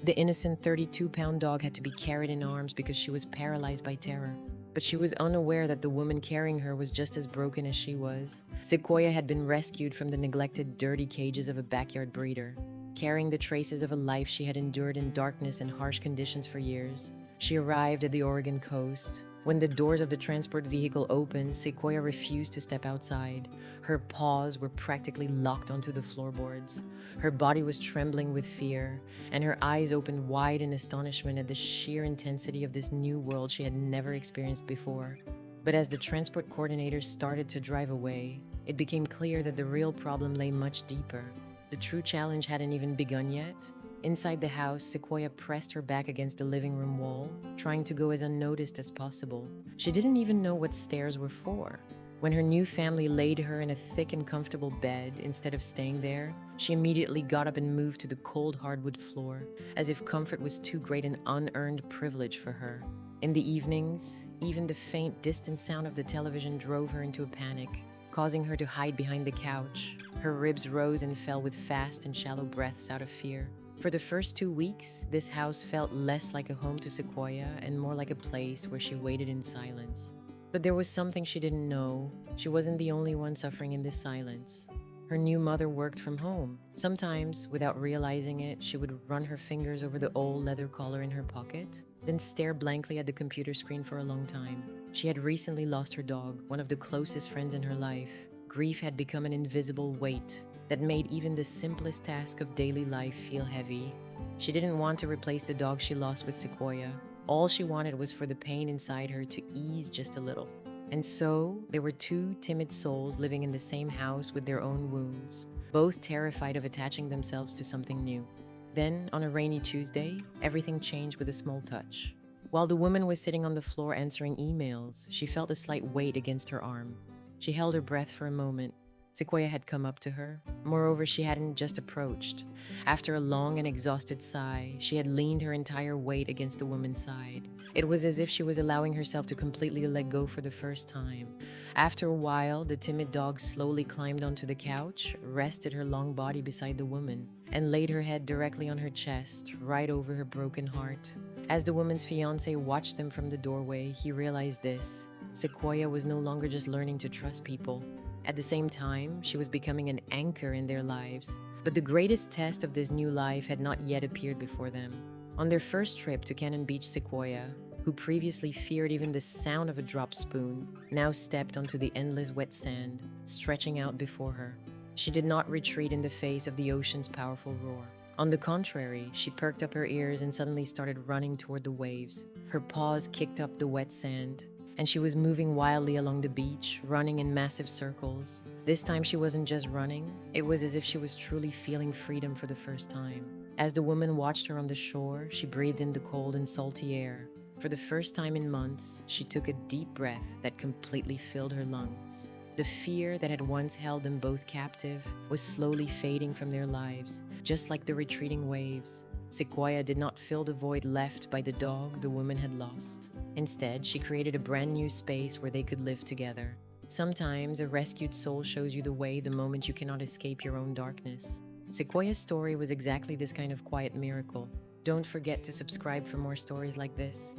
The innocent 32-pound dog had to be carried in arms because she was paralyzed by terror. But she was unaware that the woman carrying her was just as broken as she was. Sequoia had been rescued from the neglected, dirty cages of a backyard breeder, carrying the traces of a life she had endured in darkness and harsh conditions for years. She arrived at the Oregon coast. When the doors of the transport vehicle opened, Sequoia refused to step outside. Her paws were practically locked onto the floorboards. Her body was trembling with fear, and her eyes opened wide in astonishment at the sheer intensity of this new world she had never experienced before. But as the transport coordinators started to drive away, it became clear that the real problem lay much deeper. The true challenge hadn't even begun yet. Inside the house, Sequoia pressed her back against the living room wall, trying to go as unnoticed as possible. She didn't even know what stairs were for. When her new family laid her in a thick and comfortable bed instead of staying there, she immediately got up and moved to the cold hardwood floor, as if comfort was too great an unearned privilege for her. In the evenings, even the faint, distant sound of the television drove her into a panic, causing her to hide behind the couch. Her ribs rose and fell with fast and shallow breaths out of fear. For the first 2 weeks, this house felt less like a home to Sequoia and more like a place where she waited in silence. But there was something she didn't know. She wasn't the only one suffering in this silence. Her new mother worked from home. Sometimes, without realizing it, she would run her fingers over the old leather collar in her pocket, then stare blankly at the computer screen for a long time. She had recently lost her dog, one of the closest friends in her life. Grief had become an invisible weight that made even the simplest task of daily life feel heavy. She didn't want to replace the dog she lost with Sequoia. All she wanted was for the pain inside her to ease just a little. And so, there were two timid souls living in the same house with their own wounds, both terrified of attaching themselves to something new. Then, on a rainy Tuesday, everything changed with a small touch. While the woman was sitting on the floor answering emails, she felt a slight weight against her arm. She held her breath for a moment. Sequoia had come up to her. Moreover, she hadn't just approached. After a long and exhausted sigh, she had leaned her entire weight against the woman's side. It was as if she was allowing herself to completely let go for the first time. After a while, the timid dog slowly climbed onto the couch, rested her long body beside the woman, and laid her head directly on her chest, right over her broken heart. As the woman's fiancé watched them from the doorway, he realized this. Sequoia was no longer just learning to trust people. At the same time, she was becoming an anchor in their lives. But the greatest test of this new life had not yet appeared before them. On their first trip to Cannon Beach, Sequoia, who previously feared even the sound of a dropped spoon, now stepped onto the endless wet sand, stretching out before her. She did not retreat in the face of the ocean's powerful roar. On the contrary, she perked up her ears and suddenly started running toward the waves. Her paws kicked up the wet sand, and she was moving wildly along the beach, running in massive circles. This time she wasn't just running, it was as if she was truly feeling freedom for the first time. As the woman watched her on the shore, she breathed in the cold and salty air. For the first time in months, she took a deep breath that completely filled her lungs. The fear that had once held them both captive was slowly fading from their lives, just like the retreating waves. Sequoia did not fill the void left by the dog the woman had lost. Instead, she created a brand new space where they could live together. Sometimes a rescued soul shows you the way the moment you cannot escape your own darkness. Sequoia's story was exactly this kind of quiet miracle. Don't forget to subscribe for more stories like this.